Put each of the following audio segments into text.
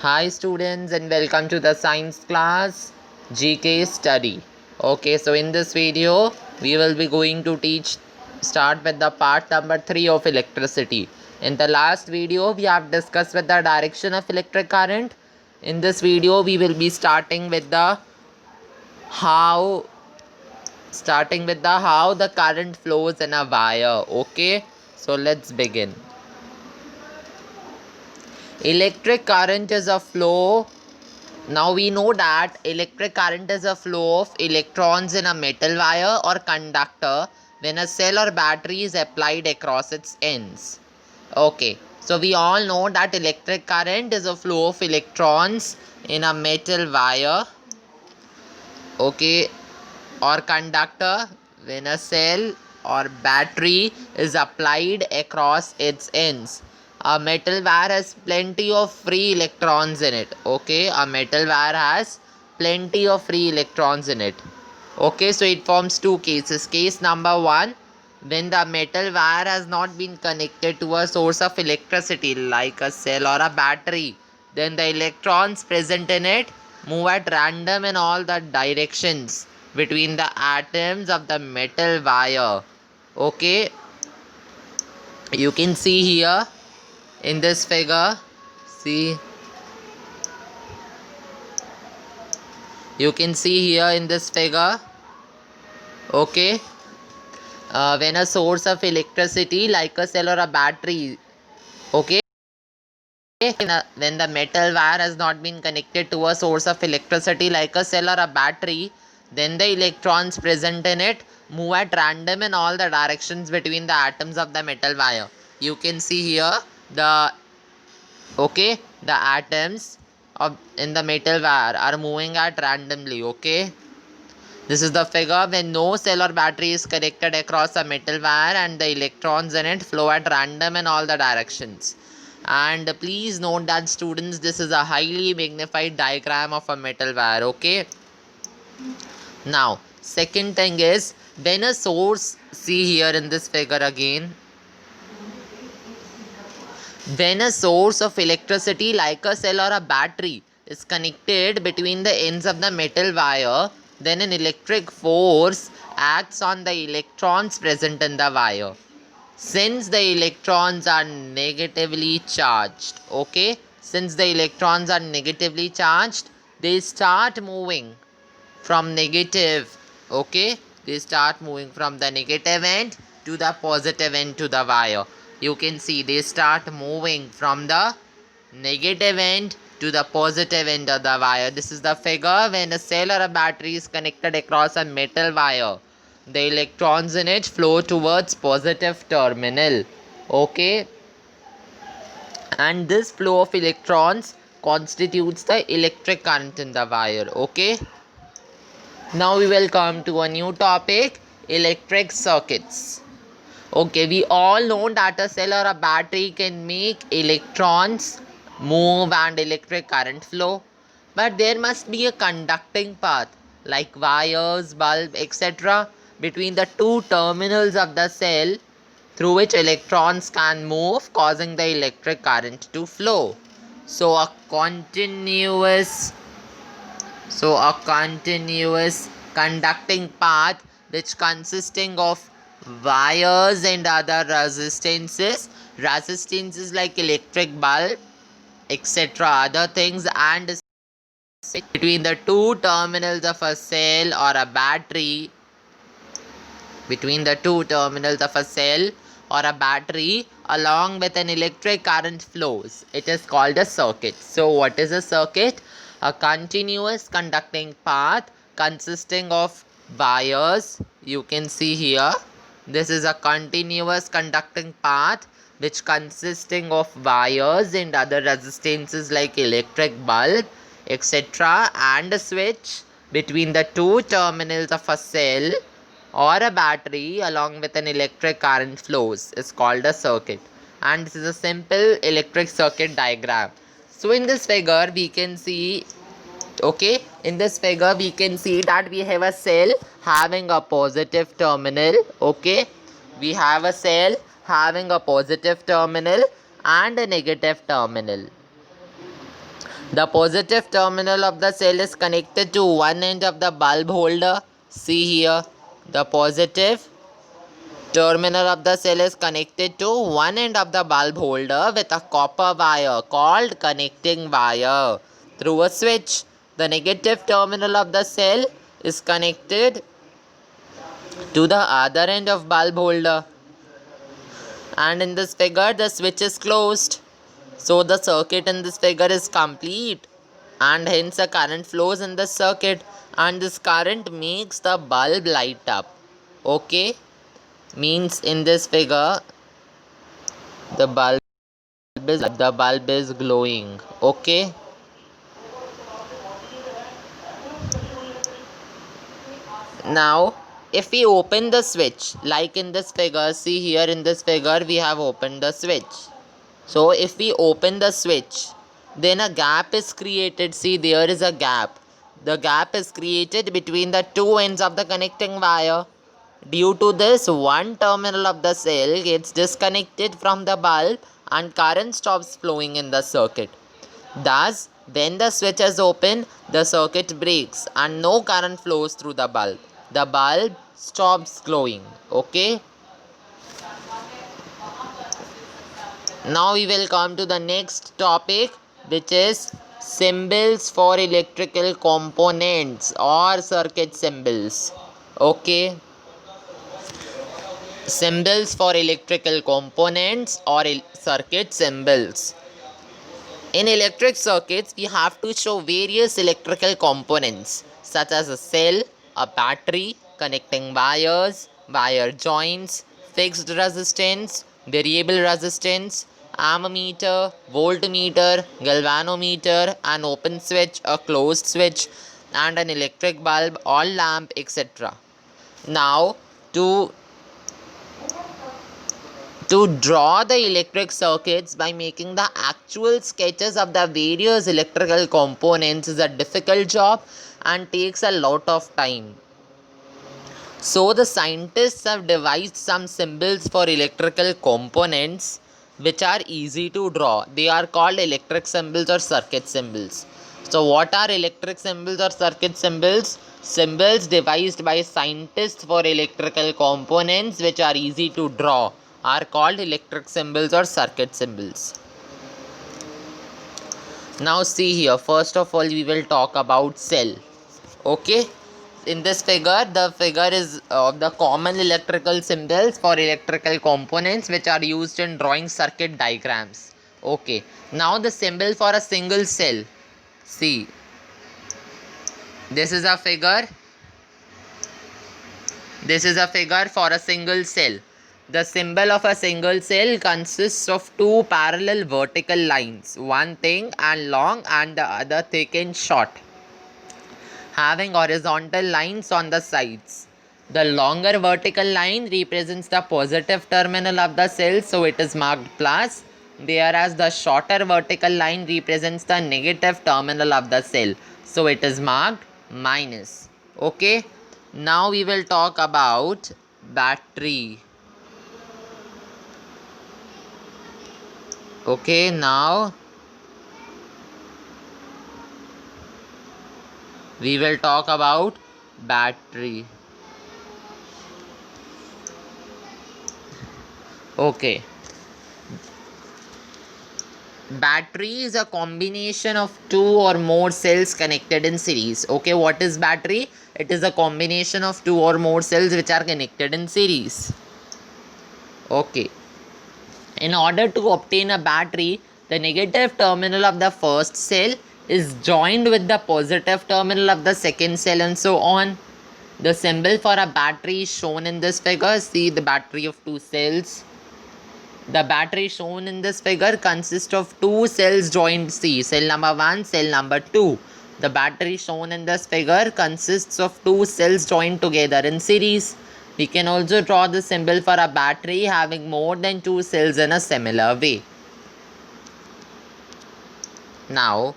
Hi students and welcome to the science class GK study. Okay, so in this video we will be going to start with the part number 3 of electricity. In the last video we have discussed with the direction of electric current. In this video we will be starting with the how the current flows in a wire. Okay, so let's begin. Electric current is a flow. Now we know that electric current is a flow of electrons in a metal wire or conductor when a cell or battery is applied across its ends. Okay, so we all know that electric current is a flow of electrons in a metal wire, okay, or conductor when a cell or battery is applied across its ends. A metal wire has plenty of free electrons in it. Okay, a metal wire has plenty of free electrons in it. Okay, so it forms two cases. Case number one, when the metal wire has not been connected to a source of electricity like a cell or a battery, then the electrons present in it move at random in all the directions between the atoms of the metal wire. Okay, you can see here in this figure, see, you can see here in this figure, okay, when a source of electricity like a cell or a battery, okay, when the metal wire has not been connected to a source of electricity like a cell or a battery, then the electrons present in it move at random in all the directions between the atoms of the metal wire. You can see here the the atoms of in the metal wire are moving at randomly. Okay, this is the figure when no cell or battery is connected across a metal wire and the electrons in it flow at random in all the directions. And please note that students, this is a highly magnified diagram of a metal wire. Okay, now second thing is when a source, see here in this figure again, when a source of electricity like a cell or a battery is connected between the ends of the metal wire, then an electric force acts on the electrons present in the wire. Since the electrons are negatively charged, okay, since the electrons are negatively charged, they start moving from negative, okay, they start moving from the negative end to the positive end to the wire. You can see they start moving from the negative end to the positive end of the wire. This is the figure when a cell or a battery is connected across a metal wire. The electrons in it flow towards positive terminal. Okay, and this flow of electrons constitutes the electric current in the wire. Okay, now we will come to a new topic, electric circuits. Okay, we all know that a cell or a battery can make electrons move and electric current flow, but there must be a conducting path like wires, bulb, etc. between the two terminals of the cell through which electrons can move, causing the electric current to flow. So a continuous conducting path which consisting of wires and other resistances like electric bulb, etc. other things, and between the two terminals of a cell or a battery, between the two terminals of a cell or a battery along with an electric current flows. It is called a circuit. So what is a circuit? A continuous conducting path consisting of wires. You can see here, this is a continuous conducting path which consisting of wires and other resistances like electric bulb, etc. and a switch between the two terminals of a cell or a battery along with an electric current flows is called a circuit. And this is a simple electric circuit diagram. So in this figure we can see, okay, in this figure we can see that we have a cell having a positive terminal. Okay, we have a cell having a positive terminal and a negative terminal. The positive terminal of the cell is connected to one end of the bulb holder. See here, the positive terminal of the cell is connected to one end of the bulb holder with a copper wire called connecting wire. Through a switch, the negative terminal of the cell is connected to the other end of bulb holder. And in this figure, the switch is closed. So the circuit in this figure is complete, and hence a current flows in the circuit, and this current makes the bulb light up. Okay, means in this figure the bulb is glowing. Okay, now if we open the switch, like in this figure, see here in this figure we have opened the switch. So if we open the switch, then a gap is created. See, there is a gap. The gap is created between the two ends of the connecting wire. Due to this, one terminal of the cell gets disconnected from the bulb and current stops flowing in the circuit. Thus, when the switch is open, the circuit breaks and no current flows through the bulb. The bulb stops glowing. Okay. Now we will come to the next topic, which is symbols for electrical components or circuit symbols. Okay, symbols for electrical components or circuit symbols. In electric circuits, we have to show various electrical components such as a cell, a battery, connecting wires, wire joints, fixed resistance, variable resistance, ammeter, voltmeter, galvanometer, an open switch, a closed switch, and an electric bulb or lamp, etc. Now, to draw the electric circuits by making the actual sketches of the various electrical components is a difficult job and takes a lot of time. So the scientists have devised some symbols for electrical components which are easy to draw. They are called electric symbols or circuit symbols. So what are electric symbols or circuit symbols? Symbols devised by scientists for electrical components which are easy to draw are called electric symbols or circuit symbols. Now see here, first of all we will talk about cell. Okay, in this figure, the figure is of the common electrical symbols for electrical components which are used in drawing circuit diagrams. Okay, now the symbol for a single cell. See, this is a figure for a single cell. The symbol of a single cell consists of two parallel vertical lines, one thick and long and the other thick and short, having horizontal lines on the sides. The longer vertical line represents the positive terminal of the cell, so it is marked plus, whereas the shorter vertical line represents the negative terminal of the cell, so it is marked minus. Okay, now we will talk about battery. Okay, now we will talk about battery. Okay, battery is a combination of two or more cells connected in series. Okay, what is battery? It is a combination of two or more cells which are connected in series. Okay, in order to obtain a battery, the negative terminal of the first cell is joined with the positive terminal of the second cell and so on. The symbol for a battery is shown in this figure. See the battery of two cells. The battery shown in this figure consists of two cells joined. See, cell number 1, cell number 2. The battery shown in this figure consists of two cells joined together in series. We can also draw the symbol for a battery having more than two cells in a similar way. Now,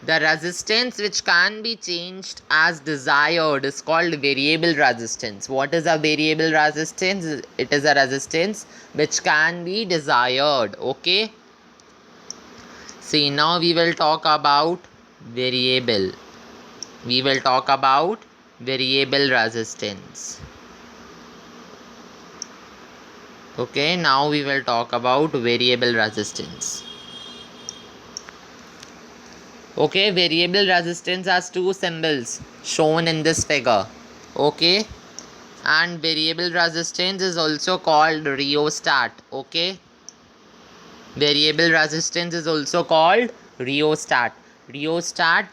the resistance which can be changed as desired is called variable resistance. What is a variable resistance? It is a resistance which can be desired. Okay. See, now we will talk about variable. We will talk about variable resistance. Okay, now we will talk about variable resistance. Okay, variable resistance has two symbols shown in this figure. Okay, and variable resistance is also called rheostat. Okay, variable resistance is also called rheostat. Rheostat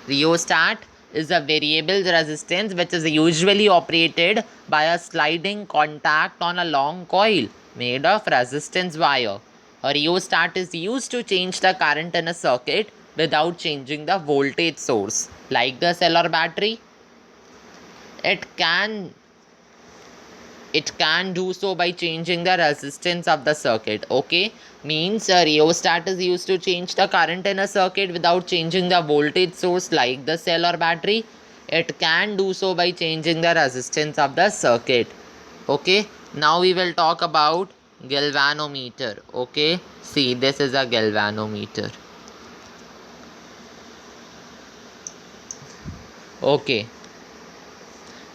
Rheostat is a variable resistance which is usually operated by a sliding contact on a long coil made of resistance wire. A rheostat is used to change the current in a circuit without changing the voltage source, like the cell or battery. It can it can do so by changing the resistance of the circuit. Okay, means a rheostat is used to change the current in a circuit without changing the voltage source like the cell or battery. It can do so by changing the resistance of the circuit. Okay, now we will talk about galvanometer. Okay, see, this is a galvanometer. Okay,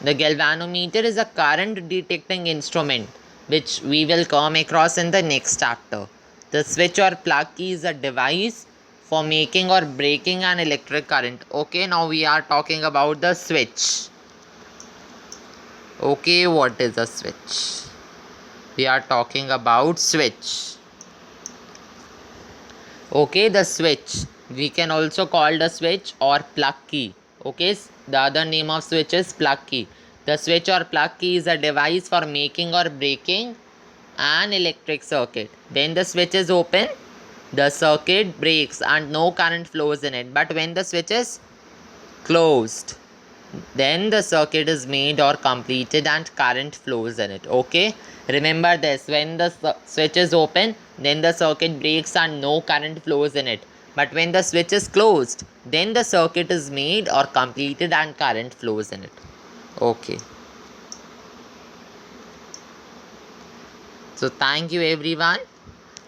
the galvanometer is a current detecting instrument which we will come across in the next chapter. The switch or plug key is a device for making or breaking an electric current. Okay, now we are talking about the switch. Okay, what is a switch? We are talking about switch. Okay, the switch. We can also call the switch or plug key. Okay, the other name of switch is plug key. The switch or plug key is a device for making or breaking an electric circuit. When the switch is open, the circuit breaks and no current flows in it. But when the switch is closed, then the circuit is made or completed and current flows in it. Okay, remember this: when the switch is open, then the circuit breaks and no current flows in it. But when the switch is closed, then the circuit is made or completed and current flows in it. Okay, so thank you everyone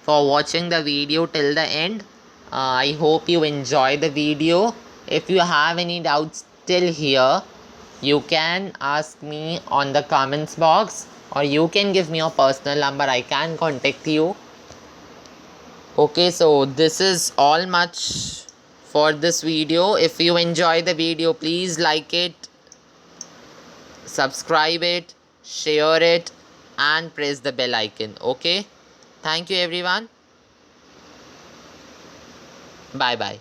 for watching the video till the end. I hope you enjoy the video. If you have any doubts till here, you can ask me on the comments box, or you can give me your personal number. I can contact you. Okay, so this is all much for this video. If you enjoy the video, please like it, subscribe it, share it, and press the bell icon. Okay, thank you everyone. Bye bye.